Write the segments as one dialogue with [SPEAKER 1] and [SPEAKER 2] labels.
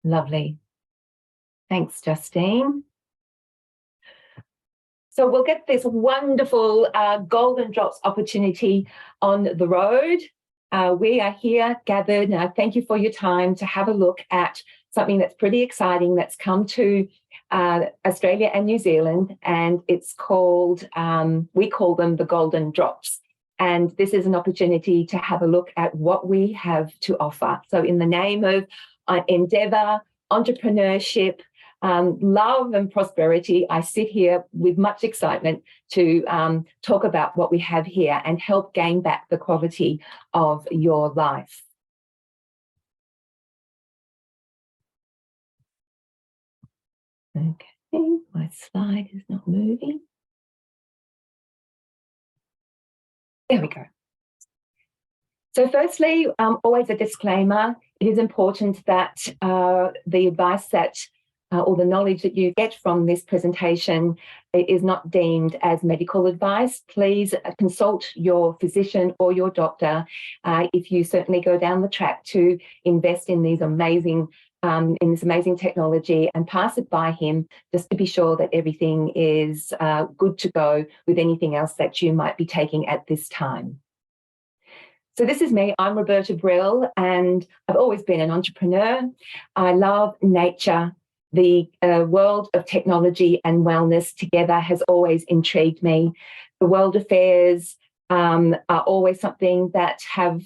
[SPEAKER 1] Lovely. Thanks, Justine. So we'll get this wonderful Golden Drops opportunity on the road. We are here gathered. Thank you for your time to have a look at something that's pretty exciting that's come to Australia and New Zealand, and it's called, we call them the Golden Drops. And this is an opportunity to have a look at what we have to offer. So in the name of endeavour, entrepreneurship, love and prosperity, I sit here with much excitement to talk about what we have here and help gain back the quality of your life. Okay, my slide is not moving. There we go. So firstly, always a disclaimer, it is important that the advice that or the knowledge that you get from this presentation is not deemed as medical advice. Please consult your physician or your doctor if you certainly go down the track to invest in these amazing in this amazing technology, and pass it by him just to be sure that everything is good to go with anything else that you might be taking at this time. So this is me. I'm Roberta Brill, and I've always been an entrepreneur. I love nature. The world of technology and wellness together has always intrigued me. The world affairs are always something that have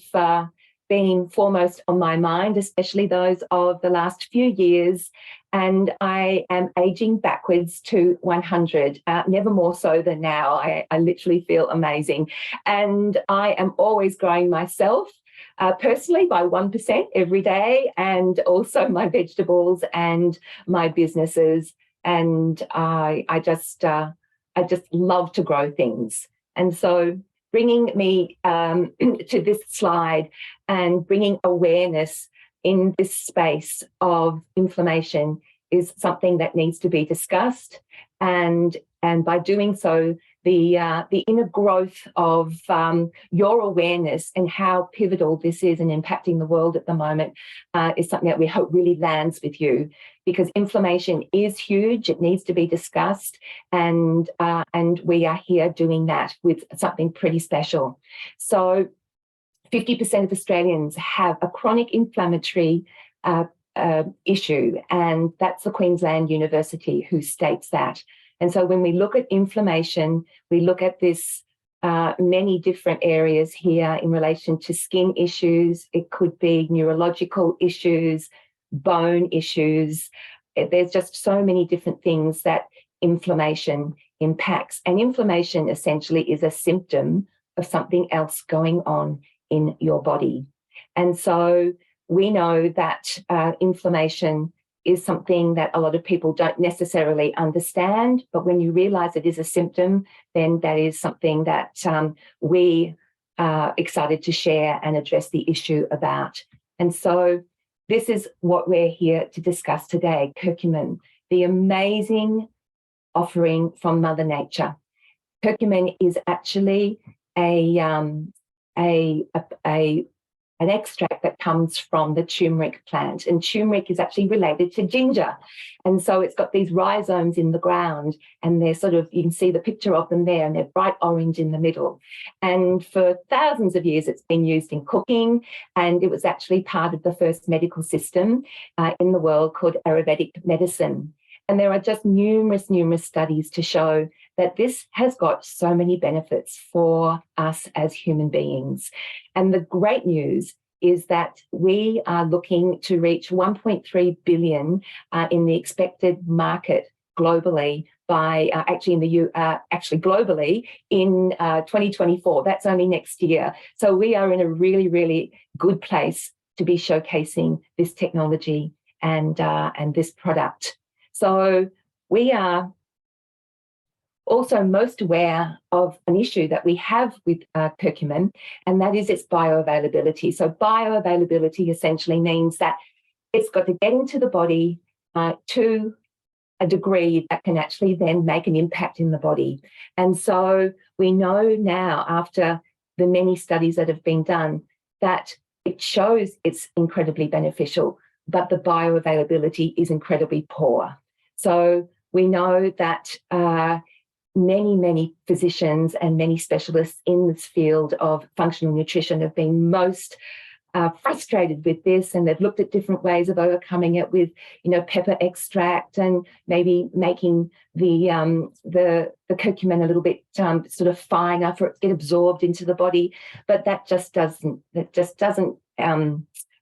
[SPEAKER 1] been foremost on my mind, especially those of the last few years. And I am aging backwards to 100, never more so than now. I literally feel amazing. And I am always growing myself. Personally by 1% every day, and also my vegetables and my businesses. And I just love to grow things. And so bringing me to this slide and bringing awareness in this space of inflammation is something that needs to be discussed. And by doing so, the inner growth of your awareness and how pivotal this is in impacting the world at the moment is something that we hope really lands with you, because inflammation is huge. It needs to be discussed, and we are here doing that with something pretty special. So 50% of Australians have a chronic inflammatory issue, and that's the Queensland University who states that. And so when we look at inflammation, we look at this many different areas here in relation to skin issues. It could be neurological issues, bone issues. There's just so many different things that inflammation impacts. And inflammation essentially is a symptom of something else going on in your body. And so we know that inflammation is something that a lot of people don't necessarily understand, but when you realise it is a symptom, then that is something that we are excited to share and address the issue about. And so this is what we're here to discuss today, curcumin, the amazing offering from Mother Nature. Curcumin is actually an extract that comes from the turmeric plant, and turmeric is actually related to ginger. And so it's got these rhizomes in the ground, and they're sort of, you can see the picture of them there, and they're bright orange in the middle. And for thousands of years, it's been used in cooking, and it was actually part of the first medical system in the world called Ayurvedic medicine. And there are just numerous studies to show that this has got so many benefits for us as human beings. And the great news is that we are looking to reach 1.3 billion in the expected market globally by globally in 2024. That's only next year. So we are in a really good place to be showcasing this technology and this product. So we are also most aware of an issue that we have with curcumin, and that is its bioavailability. So bioavailability essentially means that it's got to get into the body to a degree that can actually then make an impact in the body. And so we know now, after the many studies that have been done, that it shows it's incredibly beneficial, but the bioavailability is incredibly poor. So we know that many physicians and many specialists in this field of functional nutrition have been most frustrated with this, and they've looked at different ways of overcoming it with, pepper extract and maybe making the curcumin a little bit sort of finer for it to get absorbed into the body. But that just doesn't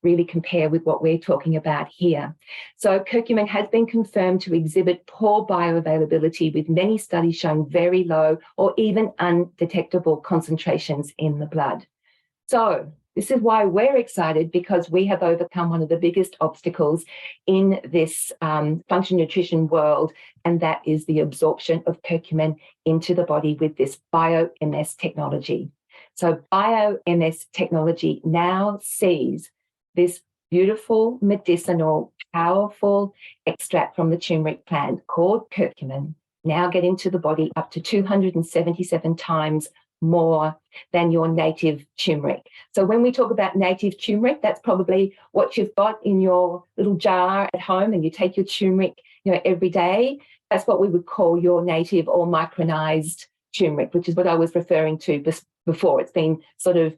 [SPEAKER 1] really compare with what we're talking about here. So curcumin has been confirmed to exhibit poor bioavailability, with many studies showing very low or even undetectable concentrations in the blood. So this is why we're excited, because we have overcome one of the biggest obstacles in this functional nutrition world, and that is the absorption of curcumin into the body with this BioMs technology. So BioMs technology now sees this beautiful, medicinal, powerful extract from the turmeric plant called curcumin now get into the body up to 277 times more than your native turmeric. So when we talk about native turmeric, that's probably what you've got in your little jar at home, and you take your turmeric, every day. That's what we would call your native or micronized turmeric, which is what I was referring to before. It's been sort of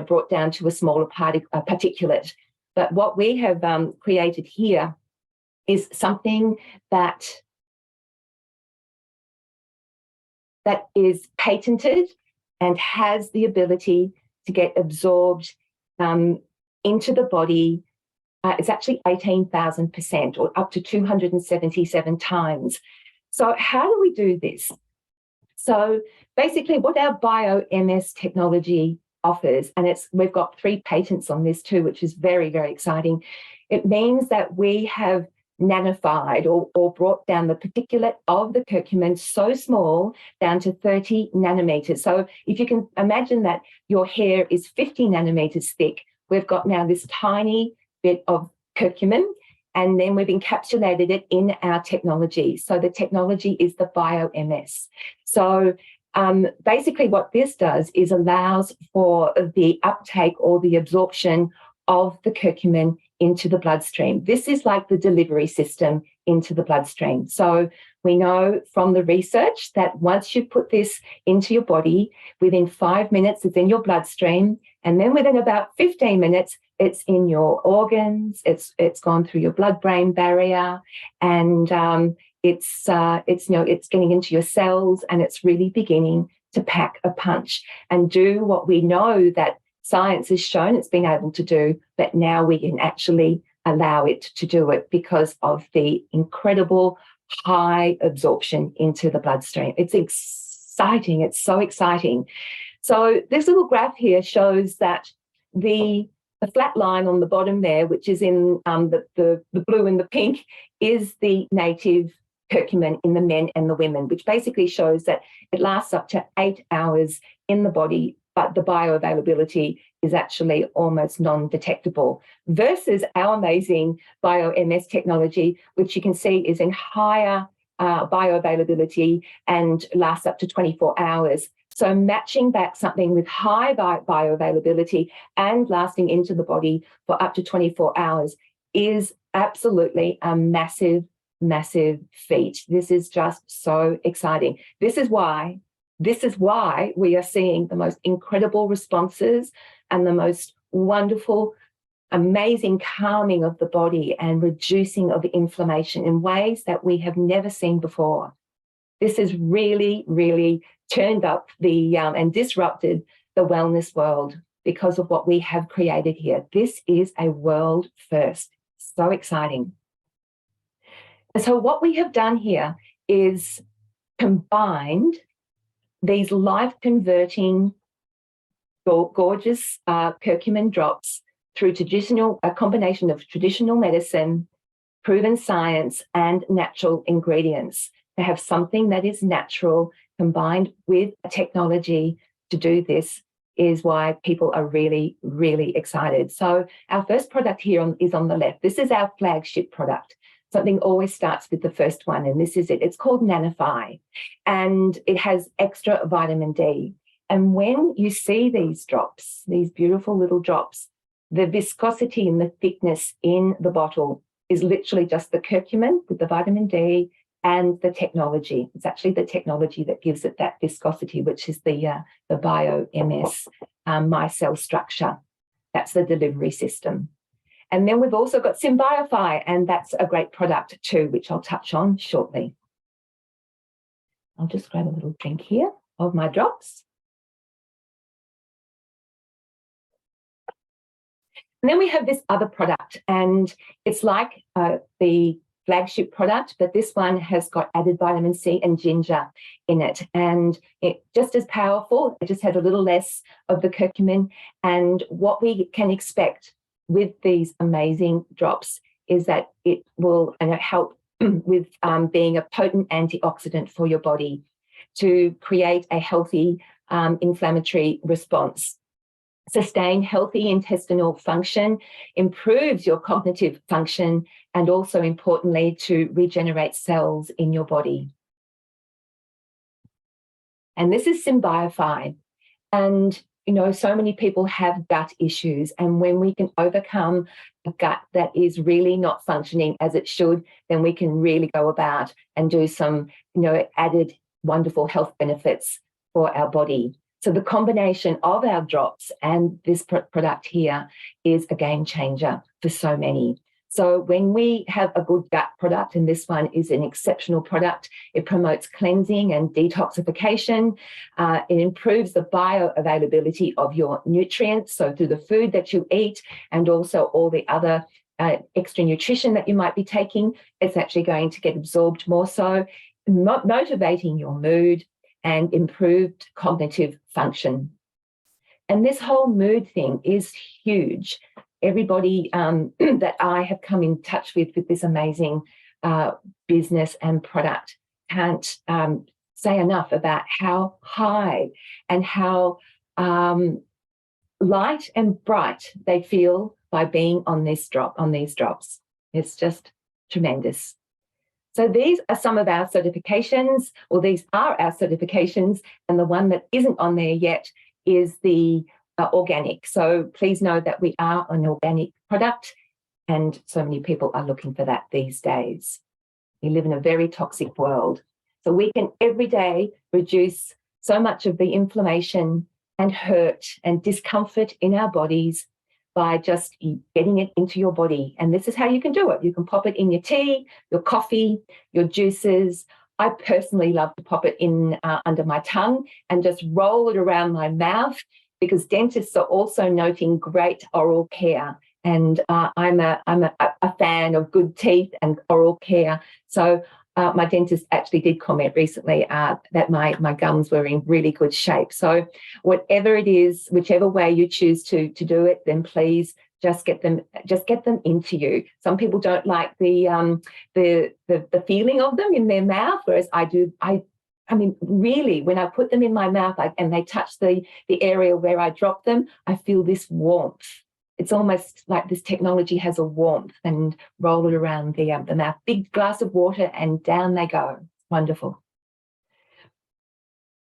[SPEAKER 1] brought down to a smaller particulate. But what we have created here is something that is patented and has the ability to get absorbed into the body. It's actually 18,000% or up to 277 times. So how do we do this? So basically what our BioMs technology offers, and we've got 3 patents on this too, which is very, very exciting. It means that we have nanofied or brought down the particulate of the curcumin so small down to 30 nanometers. So if you can imagine that your hair is 50 nanometers thick, we've got now this tiny bit of curcumin, and then we've encapsulated it in our technology. So the technology is the BioMs. So basically what this does is allows for the uptake or the absorption of the curcumin into the bloodstream. This is like the delivery system into the bloodstream. So we know from the research that once you put this into your body, within 5 minutes it's in your bloodstream, and then within about 15 minutes it's in your organs, it's gone through your blood-brain barrier, and it's getting into your cells, and it's really beginning to pack a punch and do what we know that science has shown it's been able to do, but now we can actually allow it to do it because of the incredible high absorption into the bloodstream. It's exciting. It's so exciting. So this little graph here shows that the flat line on the bottom there, which is in the blue and the pink, is the native curcumin in the men and the women, which basically shows that it lasts up to 8 hours in the body, but the bioavailability is actually almost non-detectable, versus our amazing BioMs technology, which you can see is in higher bioavailability and lasts up to 24 hours. So matching back something with high bioavailability and lasting into the body for up to 24 hours is absolutely a massive feat. This is just so exciting. This is why we are seeing the most incredible responses and the most wonderful, amazing calming of the body and reducing of inflammation in ways that we have never seen before. This has really, really turned up and disrupted the wellness world because of what we have created here. This is a world first. So exciting. And so what we have done here is combined these life-converting, gorgeous curcumin drops through a combination of traditional medicine, proven science, and natural ingredients to have something that is natural combined with technology to do this is why people are really, really excited. So our first product here is on the left. This is our flagship product. Something always starts with the first one, and this is it. It's called Nanofy, and it has extra vitamin D. And when you see these drops, these beautiful little drops, the viscosity and the thickness in the bottle is literally just the curcumin with the vitamin D and the technology. It's actually the technology that gives it that viscosity, which is the BioMs micelle structure. That's the delivery system. And then we've also got Symbiofy, and that's a great product too, which I'll touch on shortly. I'll just grab a little drink here of my drops. And then we have this other product, and it's like the flagship product, but this one has got added vitamin C and ginger in it, and it's just as powerful. It just has a little less of the curcumin, and what we can expect with these amazing drops is that it will help with being a potent antioxidant for your body to create a healthy inflammatory response, sustain healthy intestinal function, improves your cognitive function, and also importantly to regenerate cells in your body. And this is Symbiofy. And so many people have gut issues, and when we can overcome a gut that is really not functioning as it should, then we can really go about and do some, added wonderful health benefits for our body. So the combination of our drops and this product here is a game changer for so many. So when we have a good gut product, and this one is an exceptional product, it promotes cleansing and detoxification. It improves the bioavailability of your nutrients, so through the food that you eat and also all the other extra nutrition that you might be taking, it's actually going to get absorbed more so, motivating your mood and improved cognitive function. And this whole mood thing is huge. Everybody that I have come in touch with this amazing business and product can't say enough about how high and how light and bright they feel by being on these drops. It's just tremendous. So these are some of our certifications, or these are our certifications, and the one that isn't on there yet is the organic. So please know that we are an organic product, and so many people are looking for that these days. We live in a very toxic world. So we can every day reduce so much of the inflammation and hurt and discomfort in our bodies by just getting it into your body. And this is how you can do it. You can pop it in your tea, your coffee, your juices. I personally love to pop it in under my tongue and just roll it around my mouth, because dentists are also noting great oral care. And I'm a fan of good teeth and oral care. So my dentist actually did comment recently that my gums were in really good shape. So whatever it is, whichever way you choose to do it, then please just get them into you. Some people don't like the feeling of them in their mouth, whereas I do. I mean, really, when I put them in my mouth and they touch the area where I drop them, I feel this warmth. It's almost like this technology has a warmth, and roll it around the mouth. Big glass of water and down they go. Wonderful.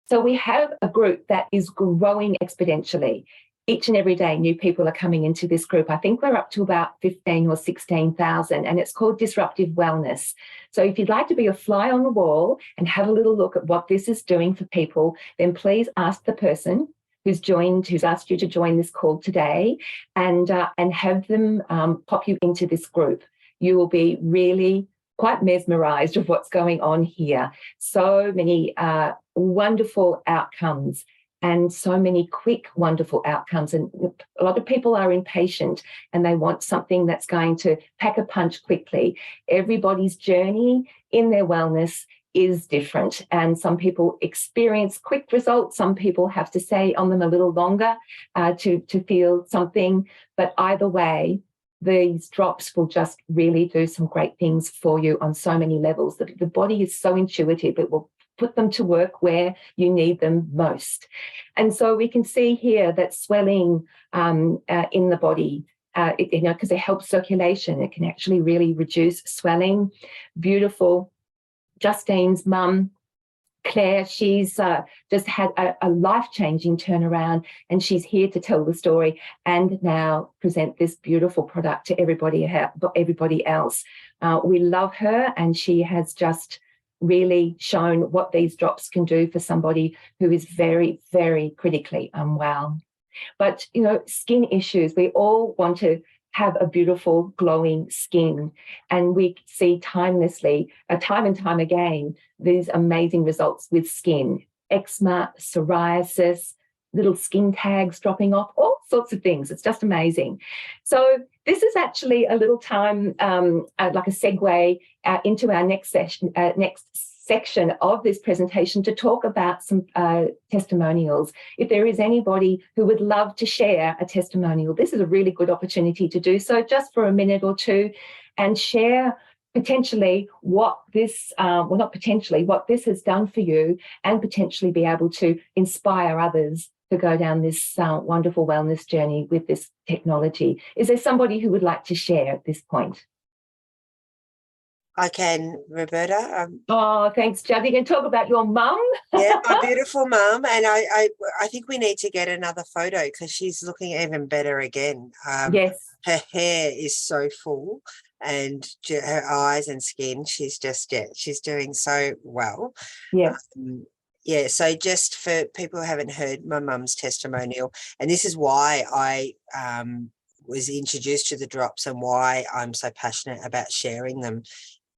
[SPEAKER 1] So we have a group that is growing exponentially. Each and every day, new people are coming into this group. I think we're up to about 15 or 16,000, and it's called Disruptive Wellness. So if you'd like to be a fly on the wall and have a little look at what this is doing for people, then please ask the person who's asked you to join this call today, and have them pop you into this group. You will be really quite mesmerized of what's going on here. So many wonderful outcomes, and so many quick, wonderful outcomes. And a lot of people are impatient and they want something that's going to pack a punch quickly. Everybody's journey in their wellness is different, and some people experience quick results. Some people have to stay on them a little longer to feel something. But either way, these drops will just really do some great things for you on so many levels. The body is so intuitive. It will put them to work where you need them most. And so we can see here that swelling in the body, because it helps circulation, it can actually really reduce swelling. Beautiful. Justine's mum Claire, she's just had a life-changing turnaround, and she's here to tell the story and now present this beautiful product to everybody else. We love her, and she has just really shown what these drops can do for somebody who is very, very critically unwell. But, you know, skin issues, we all want to have a beautiful, glowing skin. And we see time and time again, these amazing results with skin. Eczema, psoriasis, little skin tags dropping off, all sorts of things. It's just amazing. So this is actually a little time, like a segue into our next section of this presentation to talk about some testimonials. If there is anybody who would love to share a testimonial, this is a really good opportunity to do so, just for a minute or two, and share potentially what this, what this has done for you, and potentially be able to inspire others to go down this wonderful wellness journey with this technology. Is there somebody who would like to share at this point?
[SPEAKER 2] I can, Roberta.
[SPEAKER 1] Oh, thanks, Jad. You can talk about your mum.
[SPEAKER 2] Yeah, my beautiful mum. And I think we need to get another photo because she's looking even better again.
[SPEAKER 1] Yes.
[SPEAKER 2] Her hair is so full, and her eyes and skin, she's doing so well.
[SPEAKER 1] Yes.
[SPEAKER 2] Yeah, so just for people who haven't heard my mum's testimonial, and this is why I was introduced to the drops and why I'm so passionate about sharing them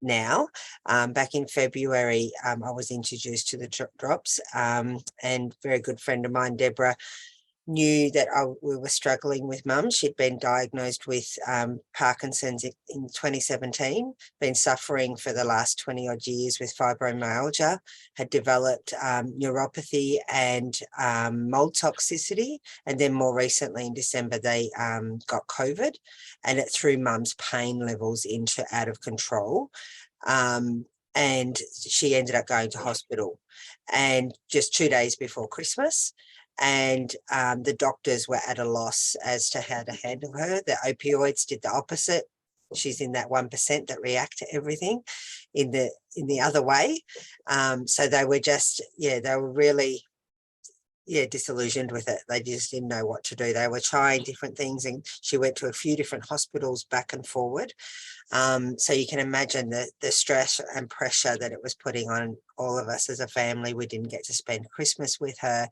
[SPEAKER 2] now. Back in February, I was introduced to the drops, and a very good friend of mine, Deborah, knew that we were struggling with mum. She'd been diagnosed with Parkinson's in 2017, been suffering for the last 20 odd years with fibromyalgia, had developed neuropathy and mold toxicity, and then more recently in December they got COVID, and it threw mum's pain levels out of control. And she ended up going to hospital, and just 2 days before Christmas. And the doctors were at a loss as to how to handle her. The opioids did the opposite. She's in that 1% that react to everything in the other way. So they were they were really disillusioned with it. They just didn't know what to do. They were trying different things, and she went to a few different hospitals back and forward. So you can imagine the stress and pressure that it was putting on all of us as a family. We didn't get to spend Christmas with her.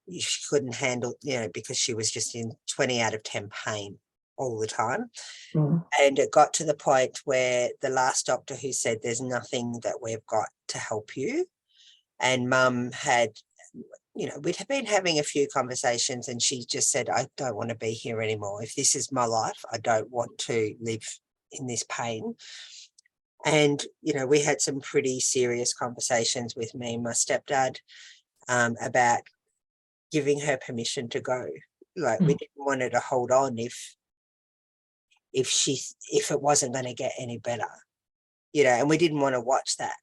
[SPEAKER 2] She couldn't handle, because she was just in 20 out of 10 pain all the time.
[SPEAKER 1] Mm.
[SPEAKER 2] And it got to the point where the last doctor who said, there's nothing that we've got to help you. And mum had, we'd been having a few conversations, and she just said, I don't want to be here anymore. If this is my life, I don't want to live in this pain. And, we had some pretty serious conversations with me and my stepdad about giving her permission to go. Like, we didn't want her to hold on if it wasn't going to get any better, and we didn't want to watch that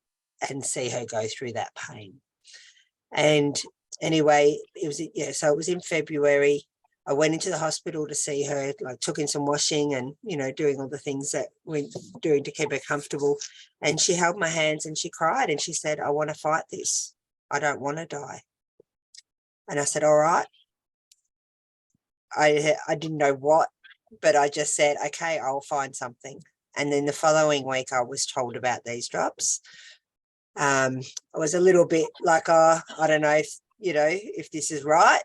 [SPEAKER 2] and see her go through that pain. And anyway, so it was in February. I went into the hospital to see her, took in some washing and, doing all the things that we're doing to keep her comfortable. And she held my hands and she cried, and she said, I want to fight this. I don't want to die. And I said, all right. I didn't know what, but I just said, okay, I'll find something. And then the following week I was told about these drops. I was a little bit like, I don't know if this is right.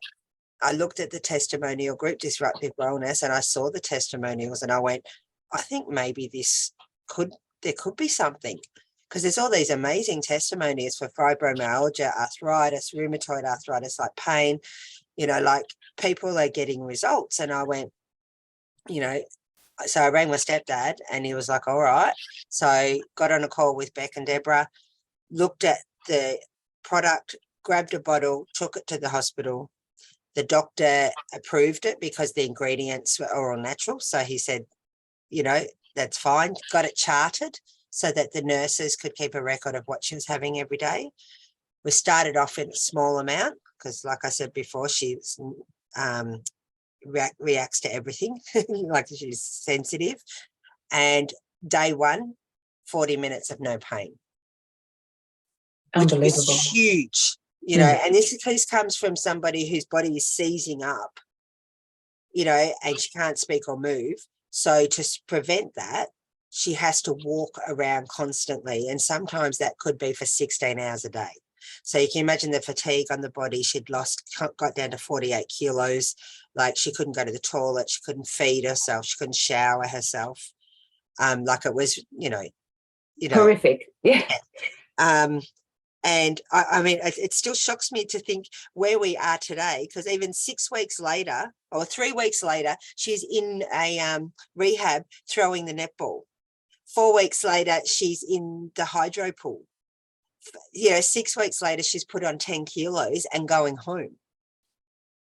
[SPEAKER 2] I looked at the testimonial group, Disruptive Wellness, and I saw the testimonials, and I went, I think maybe there could be something, because there's all these amazing testimonies for fibromyalgia, arthritis, rheumatoid arthritis, like pain, people are getting results. And I went, so I rang my stepdad, and he was like, all right. So got on a call with Beck and Deborah, looked at the product, grabbed a bottle, took it to the hospital. The doctor approved it because the ingredients were all natural. So he said, that's fine. Got it charted so that the nurses could keep a record of what she was having every day. We started off in a small amount because, like I said before, she reacts to everything, like she's sensitive. And day one, 40 minutes of no pain. which
[SPEAKER 1] Unbelievable.
[SPEAKER 2] was huge, you know, and this comes from somebody whose body is seizing up, you know, and she can't speak or move. So to prevent that, she has to walk around constantly. And sometimes that could be for 16 hours a day. So you can imagine the fatigue on the body. Got down to 48 kilos. Like she couldn't go to the toilet. She couldn't feed herself. She couldn't shower herself. Like it was, you know.
[SPEAKER 1] Horrific. Yeah.
[SPEAKER 2] And I mean, it still shocks me to think where we are today, because even 6 weeks later or 3 weeks later, she's in a rehab throwing the netball. 4 weeks later, she's in the hydro pool. You know, 6 weeks later, she's put on 10 kilos and going home.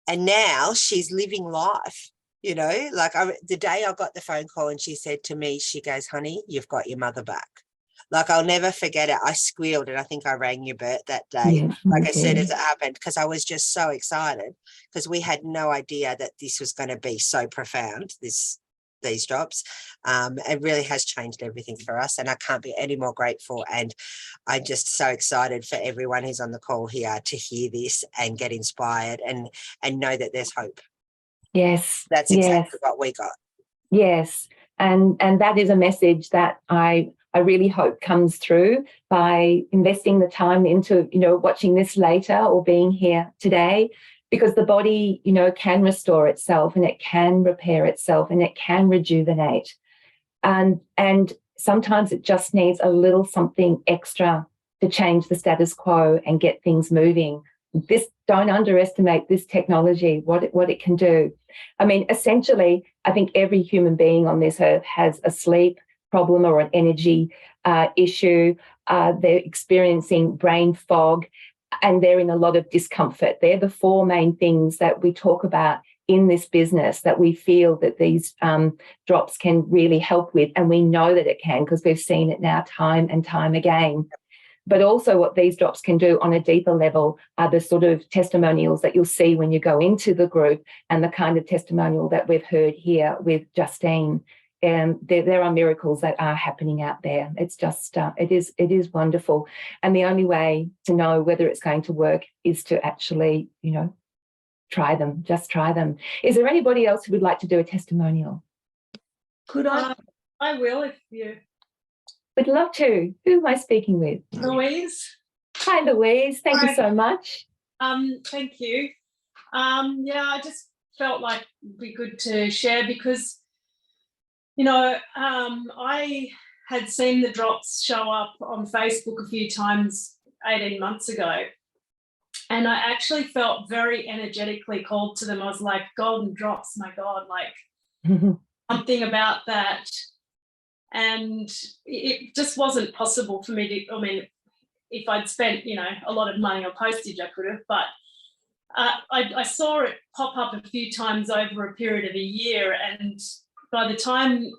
[SPEAKER 2] And now she's living life, you know, like the day I got the phone call and she said to me, she goes, honey, you've got your mother back. Like, I'll never forget it. I squealed, and I think I rang you, Bert, that day,
[SPEAKER 1] Yes,
[SPEAKER 2] like as soon as it happened, because I was just so excited, because we had no idea that this was going to be so profound, these drops. It really has changed everything for us, and I can't be any more grateful. And I'm just so excited for everyone who's on the call here to hear this and get inspired and know that there's hope.
[SPEAKER 1] Yes.
[SPEAKER 2] That's exactly what we got.
[SPEAKER 1] Yes. And that is a message that I really hope comes through by investing the time into, you know, watching this later or being here today, because the body, you know, can restore itself and it can repair itself and it can rejuvenate. And sometimes it just needs a little something extra to change the status quo and get things moving. Don't underestimate this technology, what it can do. I mean, essentially, I think every human being on this earth has a sleep problem or an energy issue. They're experiencing brain fog and they're in a lot of discomfort. They're the 4 main things that we talk about in this business that we feel that these drops can really help with. And we know that it can, because we've seen it now time and time again. But also what these drops can do on a deeper level are the sort of testimonials that you'll see when you go into the group, and the kind of testimonial that we've heard here with Justine. And there are miracles that are happening out there. It's just, it is wonderful. And the only way to know whether it's going to work is to actually, you know, try them, just try them. Is there anybody else who would like to do a testimonial?
[SPEAKER 3] Could I? I will if you...
[SPEAKER 1] Would love to. Who am I speaking with?
[SPEAKER 3] Louise.
[SPEAKER 1] Hi, Louise. Thank you so much.
[SPEAKER 3] Thank you. Yeah, I just felt like it'd be good to share because, you know, I had seen the drops show up on Facebook a few times 18 months ago, and I actually felt very energetically called to them. I was like, golden drops, my God, like something about that. And it just wasn't possible for me to, I mean, if I'd spent, you know, a lot of money on postage, I could have, but I saw it pop up a few times over a period of a year. And by the time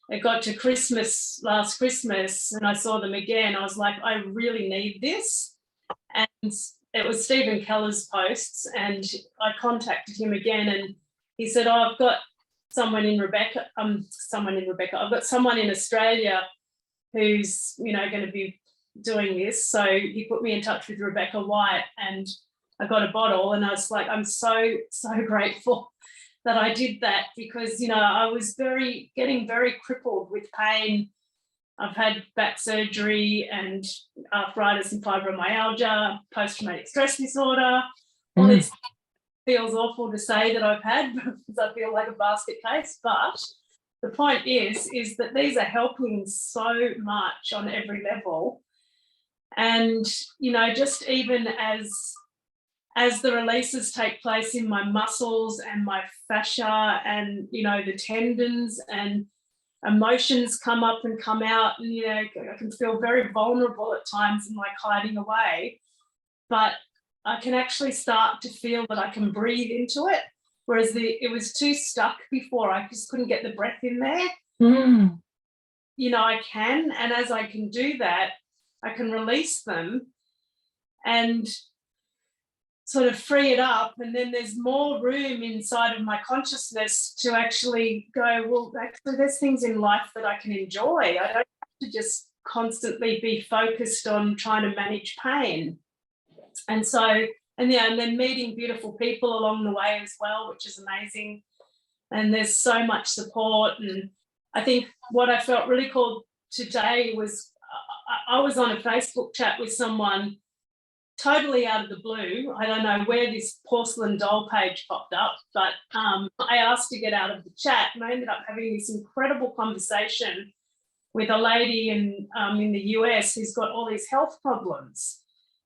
[SPEAKER 3] it got to Christmas, last Christmas, and I saw them again, I was like, I really need this. And it was Stephen Keller's posts, and I contacted him again, and he said, oh, I've got someone in Rebecca. I've got someone in Australia who's, you know, going to be doing this. So he put me in touch with Rebecca White, and I got a bottle, and I was like, I'm so grateful that I did that, because, you know, I was getting very crippled with pain. I've had back surgery and arthritis and fibromyalgia, post-traumatic stress disorder. All this feels awful to say that I've had because I feel like a basket case, but the point is that these are helping so much on every level. And, you know, just even as the releases take place in my muscles and my fascia and, you know, the tendons, and emotions come up and come out, and, you know, I can feel very vulnerable at times and like hiding away, but I can actually start to feel that I can breathe into it, whereas it was too stuck before. I just couldn't get the breath in there. You know, I can, and as I can do that, I can release them and sort of free it up, and then there's more room inside of my consciousness to actually go, well, actually there's things in life that I can enjoy. I don't have to just constantly be focused on trying to manage pain. And so, and then meeting beautiful people along the way as well, which is amazing. And there's so much support. And I think what I felt really cool today was I was on a Facebook chat with someone totally out of the blue. I don't know where this porcelain doll page popped up, but I asked to get out of the chat, and I ended up having this incredible conversation with a lady in the US who's got all these health problems.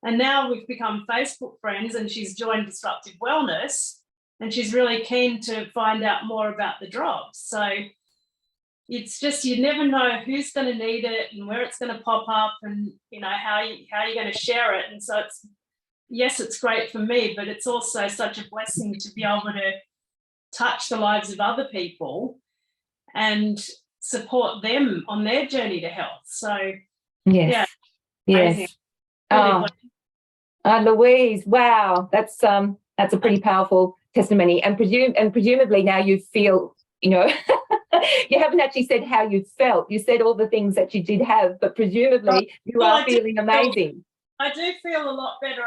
[SPEAKER 3] And now we've become Facebook friends, and she's joined Disruptive Wellness, and she's really keen to find out more about the drops. So it's just, you never know who's going to need it and where it's going to pop up, and how you're going to share it. And so it's great for me, but it's also such a blessing to be able to touch the lives of other people and support them on their journey to health. So
[SPEAKER 1] yes,
[SPEAKER 3] amazing.
[SPEAKER 1] yes. Louise, wow, that's a pretty powerful testimony, and presumably now you feel, you haven't actually said how you felt. You said all the things that you did have, but presumably you are feeling amazing.
[SPEAKER 3] I do feel a lot better.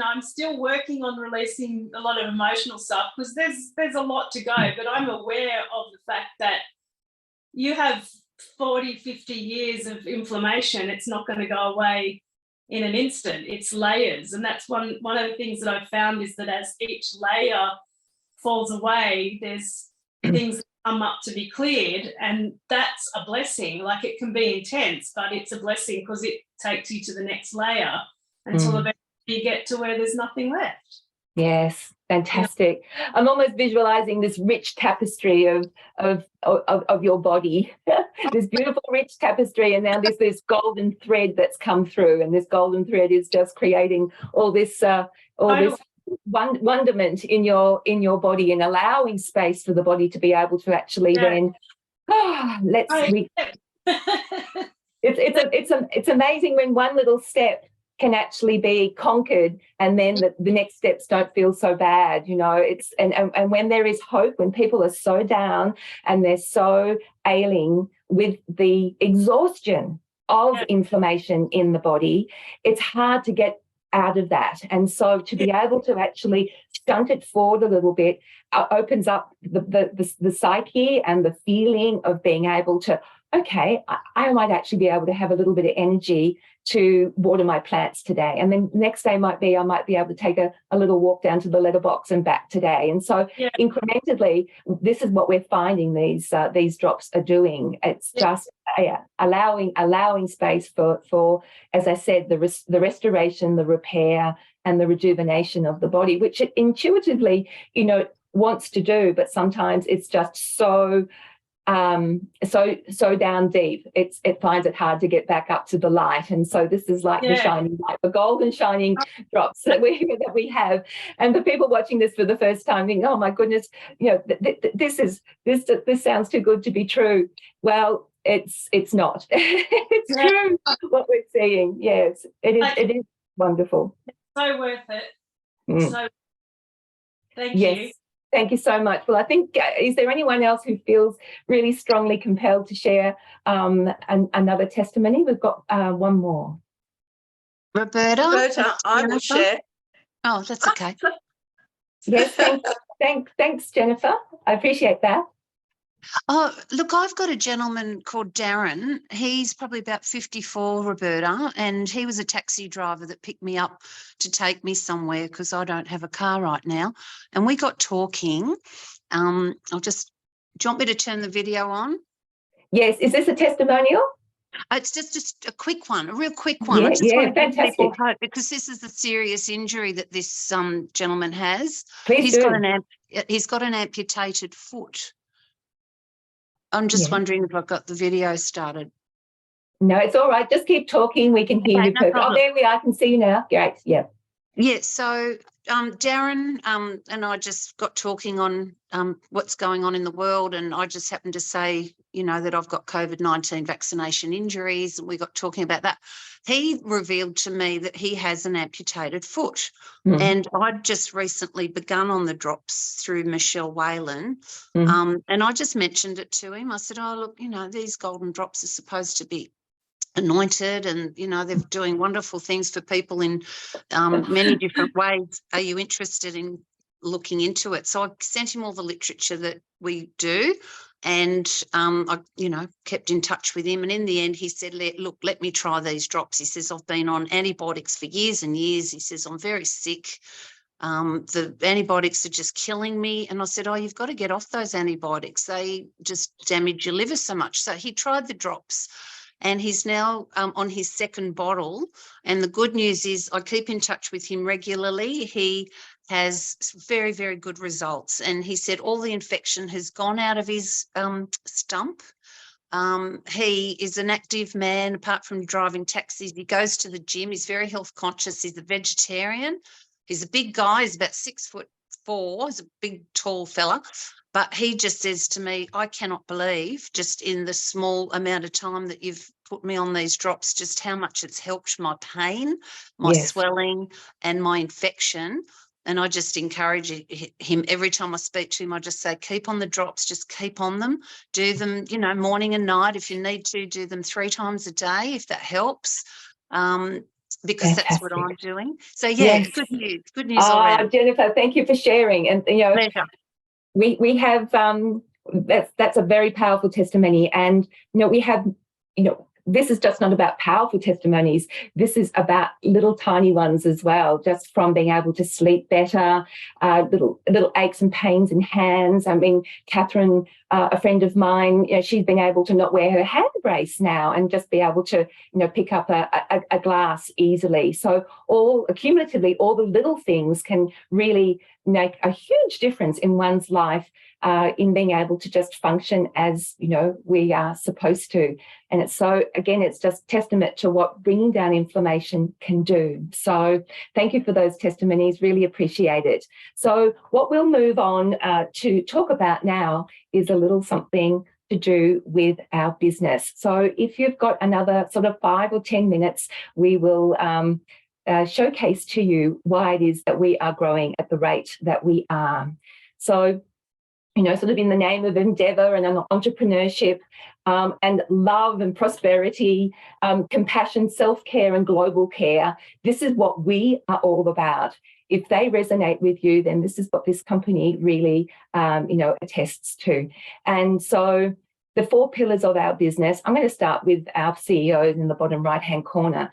[SPEAKER 3] I'm still working on releasing a lot of emotional stuff, because there's a lot to go, but I'm aware of the fact that you have 40, 50 years of inflammation. It's not going to go away in an instant. It's layers. And that's one of the things that I've found, is that as each layer falls away, there's things that come up to be cleared, and that's a blessing. Like, it can be intense, but it's a blessing because it takes you to the next layer until eventually you get to where there's nothing left.
[SPEAKER 1] Yes, fantastic. I'm almost visualizing this rich tapestry of your body, this beautiful rich tapestry, and now there's this golden thread that's come through, and this golden thread is just creating all this wonderment in your body, and allowing space for the body to be able to actually then it's amazing when one little step can actually be conquered, and then the next steps don't feel so bad. It's and when there is hope, when people are so down and they're so ailing with the exhaustion of inflammation in the body, it's hard to get out of that. And so to be able to actually stunt it forward a little bit opens up the psyche and the feeling of being able to, okay, I might actually be able to have a little bit of energy to water my plants today. And then next day I might be able to take a little walk down to the letterbox and back today. And so incrementally, this is what we're finding these drops are doing. It's just allowing space for, as I said, the restoration, the repair, and the rejuvenation of the body, which it intuitively, wants to do, but sometimes it's just so down deep, it finds it hard to get back up to the light. And so this is like the shining light, the golden shining drops that we have. And the people watching this for the first time think, oh my goodness, this sounds too good to be true. Well, it's not. It's true what we're seeing. Yes, it is wonderful.
[SPEAKER 3] So worth it. So thank you.
[SPEAKER 1] Thank you so much. Well, I think, is there anyone else who feels really strongly compelled to share another testimony? We've got one more.
[SPEAKER 4] Roberta, I will share.
[SPEAKER 5] Oh, that's okay.
[SPEAKER 1] Yes, thanks, Jennifer. I appreciate that.
[SPEAKER 5] Oh, look, I've got a gentleman called Darren. He's probably about 54, Roberta, and he was a taxi driver that picked me up to take me somewhere because I don't have a car right now. And we got talking. Do you want me to turn the video on?
[SPEAKER 1] Yes. Is this a testimonial?
[SPEAKER 5] It's just a quick one, a real quick one.
[SPEAKER 1] Yeah, fantastic.
[SPEAKER 5] Hope, because this is the serious injury that this gentleman has.
[SPEAKER 1] Please do.
[SPEAKER 5] He's got an amputated foot. I'm just wondering if I've got the video started.
[SPEAKER 1] No, it's all right. Just keep talking. We can hear you.
[SPEAKER 5] No problem.
[SPEAKER 1] Oh, there we are. I can see you now. Great. Yeah.
[SPEAKER 5] Yeah. So Darren and I just got talking on what's going on in the world, and I just happened to say, that I've got COVID-19 vaccination injuries, and we got talking about that. He revealed to me that he has an amputated foot, and I'd just recently begun on the drops through Michelle Whalen, and I just mentioned it to him. I said, oh, look, these golden drops are supposed to be anointed, and they're doing wonderful things for people in many different ways. Are you interested in looking into it? So I sent him all the literature that we do, and I kept in touch with him, and in the end he said, look, let me try these drops. He says, I've been on antibiotics for years and years. He says, I'm very sick. The antibiotics are just killing me. And I said, oh, you've got to get off those antibiotics. They just damage your liver so much. So he tried the drops, and he's now on his second bottle. And the good news is I keep in touch with him regularly. He has very, very good results. And he said all the infection has gone out of his stump. He is an active man, apart from driving taxis. He goes to the gym. He's very health conscious. He's a vegetarian. He's a big guy. He's about 6'4". He's a big, tall fella. But he just says to me, I cannot believe, just in the small amount of time that you've put me on these drops, just how much it's helped my pain, my swelling, and my infection. And I just encourage him every time I speak to him. I just say, keep on the drops, just keep on them. Do them, morning and night. If you need to, do them 3 times a day, if that helps. Because
[SPEAKER 1] Fantastic.
[SPEAKER 5] that's what I'm doing. So, yeah, Good news all around.
[SPEAKER 1] Jennifer, thank you for sharing. And,
[SPEAKER 5] Pleasure.
[SPEAKER 1] We have that's a very powerful testimony, and we have this is just not about powerful testimonies. This is about little tiny ones as well, just from being able to sleep better, little aches and pains in hands. I mean, Catherine, a friend of mine, she's been able to not wear her hand brace now and just be able to, pick up a glass easily. So cumulatively, all the little things can really make a huge difference in one's life, in being able to just function as, we are supposed to. And it's just testament to what bringing down inflammation can do. So thank you for those testimonies, really appreciate it. So what we'll move on to talk about now is a little something to do with our business. So if you've got another sort of 5 or 10 minutes, we will showcase to you why it is that we are growing at the rate that we are. So, sort of in the name of endeavour and entrepreneurship, and love and prosperity, compassion, self-care and global care, this is what we are all about. If they resonate with you, then this is what this company really, attests to. And so the 4 pillars of our business, I'm going to start with our CEOs in the bottom right-hand corner.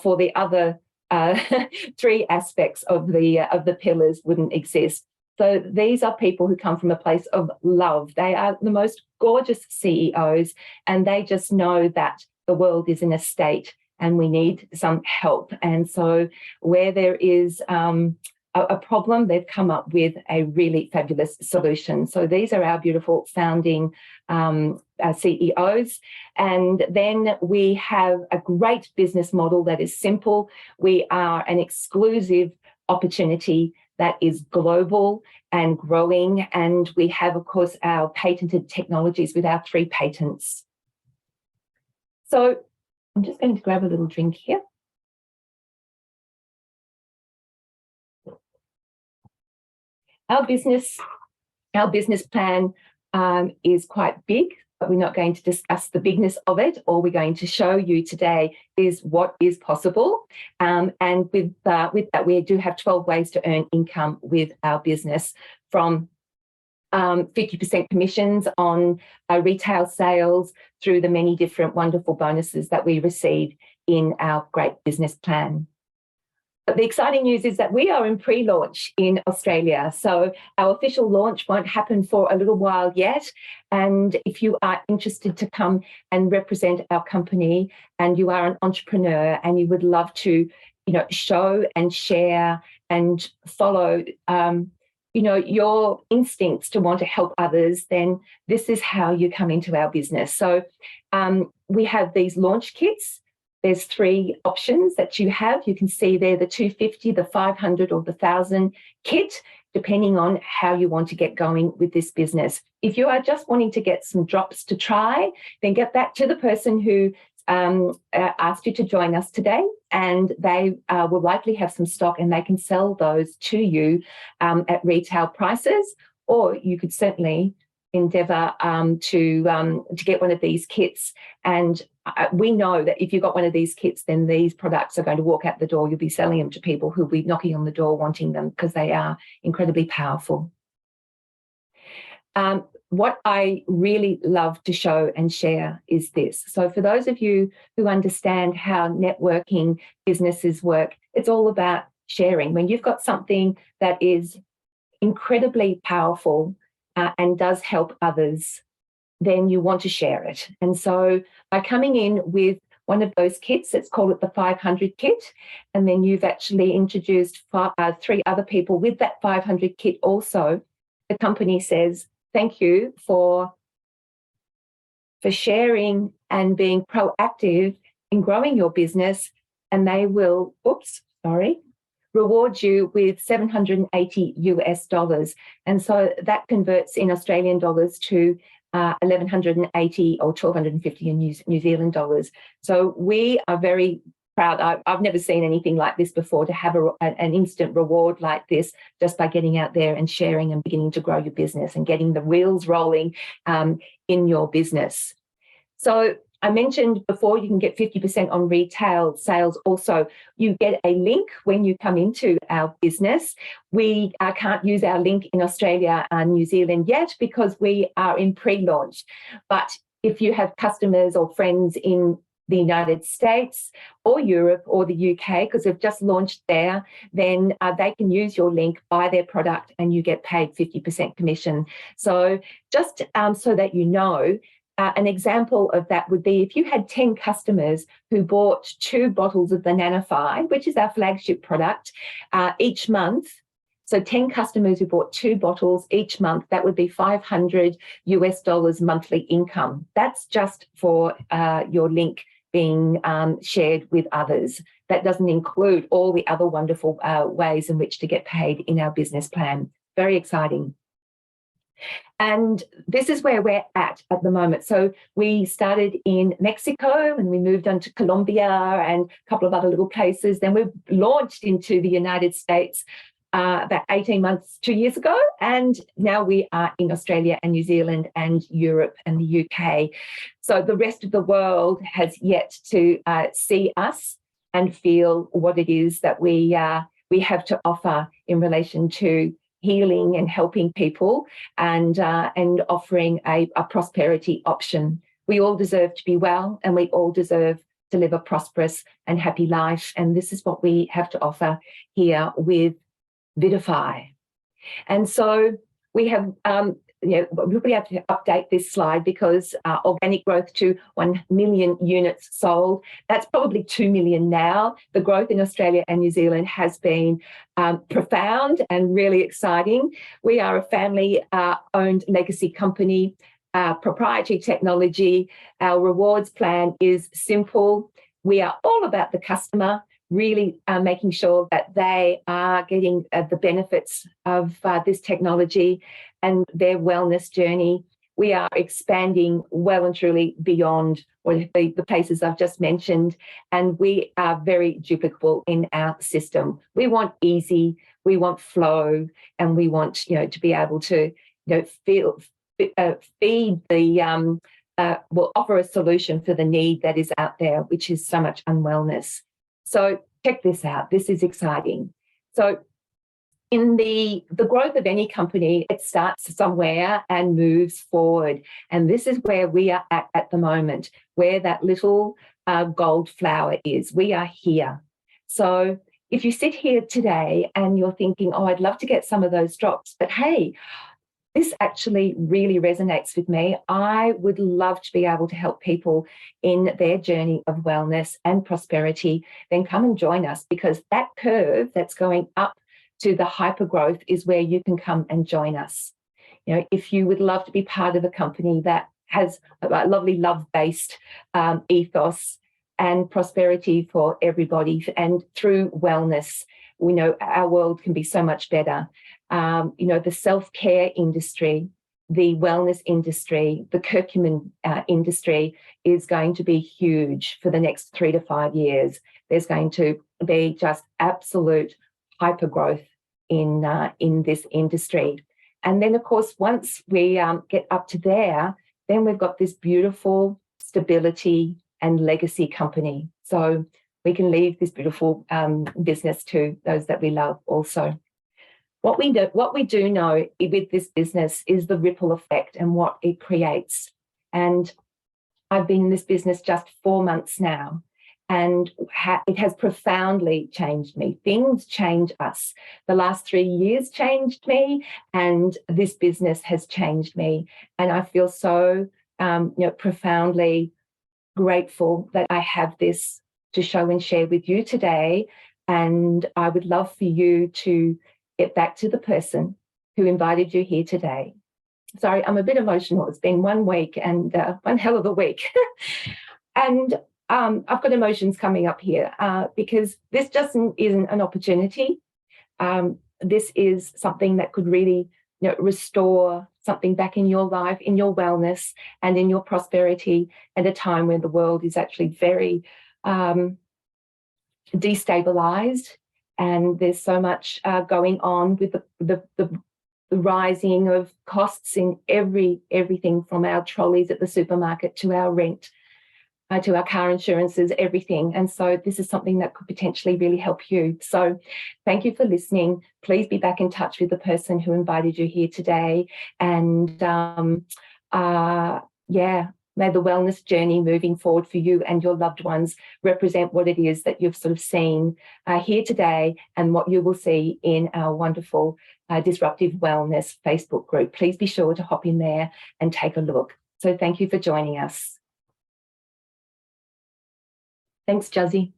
[SPEAKER 1] For the other 3 aspects of the pillars wouldn't exist. So these are people who come from a place of love. They are the most gorgeous CEOs, and they just know that the world is in a state and we need some help. And so where there is a problem, they've come up with a really fabulous solution. So these are our beautiful founding CEOs. And then we have a great business model that is simple. We are an exclusive opportunity that is global and growing. And we have, of course, our patented technologies with our 3 patents. So I'm just going to grab a little drink here. Our business plan is quite big, but we're not going to discuss the bigness of it. All we're going to show you today is what is possible. And with that, we do have 12 ways to earn income with our business, from 50% commissions on retail sales through the many different wonderful bonuses that we receive in our great business plan. But the exciting news is that we are in pre-launch in Australia. So our official launch won't happen for a little while yet. And if you are interested to come and represent our company, and you are an entrepreneur and you would love to, show and share and follow, your instincts to want to help others, then this is how you come into our business. So we have these launch kits. There's 3 options that you have. You can see there the 250, the 500 or the 1,000 kit, depending on how you want to get going with this business. If you are just wanting to get some drops to try, then get back to the person who asked you to join us today, and they will likely have some stock and they can sell those to you at retail prices. Or you could certainly endeavour to get one of these kits. And we know that if you've got one of these kits, then these products are going to walk out the door. You'll be selling them to people who'll be knocking on the door wanting them because they are incredibly powerful. What I really love to show and share is this. So for those of you who understand how networking businesses work, it's all about sharing. When you've got something that is incredibly powerful and does help others, then you want to share it. And so by coming in with one of those kits, let's call it the 500 kit, and then you've actually introduced 3 other people with that 500 kit also, the company says, thank you for sharing and being proactive in growing your business, and they will, reward you with $780 US. And so that converts in Australian dollars to 1,180 or 1,250 in New Zealand dollars. So we are very proud. I've never seen anything like this before, to have an instant reward like this just by getting out there and sharing and beginning to grow your business and getting the wheels rolling in your business. So I mentioned before, you can get 50% on retail sales. Also, you get a link when you come into our business. We can't use our link in Australia and New Zealand yet because we are in pre-launch. But if you have customers or friends in the United States or Europe or the UK, because we've just launched there, then they can use your link, buy their product, and you get paid 50% commission. So just so that you know, an example of that would be if you had 10 customers who bought 2 bottles of the Nanofy, which is our flagship product, each month. So 10 customers who bought 2 bottles each month, that would be $500 US monthly income. That's just for your link being shared with others. That doesn't include all the other wonderful ways in which to get paid in our business plan. Very exciting. And this is where we're at the moment. So we started in Mexico and we moved on to Colombia and a couple of other little places. Then we've launched into the United States about 18 months, 2 years ago. And now we are in Australia and New Zealand and Europe and the UK. So the rest of the world has yet to see us and feel what it is that we have to offer in relation to healing and helping people and offering a prosperity option. We all deserve to be well, and we all deserve to live a prosperous and happy life. And this is what we have to offer here with Vidify. And so we have, we'll probably have to update this slide because organic growth to 1 million units sold. That's probably 2 million now. The growth in Australia and New Zealand has been profound and really exciting. We are a family-owned legacy company, proprietary technology. Our rewards plan is simple. We are all about the customer, really making sure that they are getting the benefits of this technology and their wellness journey. We are expanding well and truly beyond the places I've just mentioned, and we are very duplicable in our system. We want easy, we want flow, and we want to be able to feed the will offer a solution for the need that is out there, which is so much unwellness. So check this out. This is exciting. So in the growth of any company, it starts somewhere and moves forward. And this is where we are at the moment, where that little gold flower is. We are here. So if you sit here today and you're thinking, oh, I'd love to get some of those drops, but hey, this actually really resonates with me. I would love to be able to help people in their journey of wellness and prosperity. Then come and join us, because that curve that's going up to the hypergrowth is where you can come and join us. If you would love to be part of a company that has a lovely love-based ethos and prosperity for everybody, and through wellness, we know our world can be so much better. The self-care industry, the wellness industry, the curcumin industry is going to be huge for the next 3 to 5 years. There's going to be just absolute hyper growth in this industry. And then, of course, once we get up to there, then we've got this beautiful stability and legacy company. So we can leave this beautiful business to those that we love also. What we do know with this business is the ripple effect and what it creates. And I've been in this business just 4 months now, and it has profoundly changed me. Things change us. The last 3 years changed me, and this business has changed me. And I feel so profoundly grateful that I have this to show and share with you today. And I would love for you to get back to the person who invited you here today. Sorry, I'm a bit emotional. It's been 1 week and one hell of a week. And I've got emotions coming up here because this just isn't an opportunity. This is something that could really restore something back in your life, in your wellness and in your prosperity at a time when the world is actually very destabilized, and there's so much going on with the rising of costs in everything from our trolleys at the supermarket to our rent, to our car insurances, everything. And so this is something that could potentially really help you. So thank you for listening. Please be back in touch with the person who invited you here today. And may the wellness journey moving forward for you and your loved ones represent what it is that you've sort of seen here today and what you will see in our wonderful Disruptive Wellness Facebook group. Please be sure to hop in there and take a look. So thank you for joining us. Thanks, Juzzy.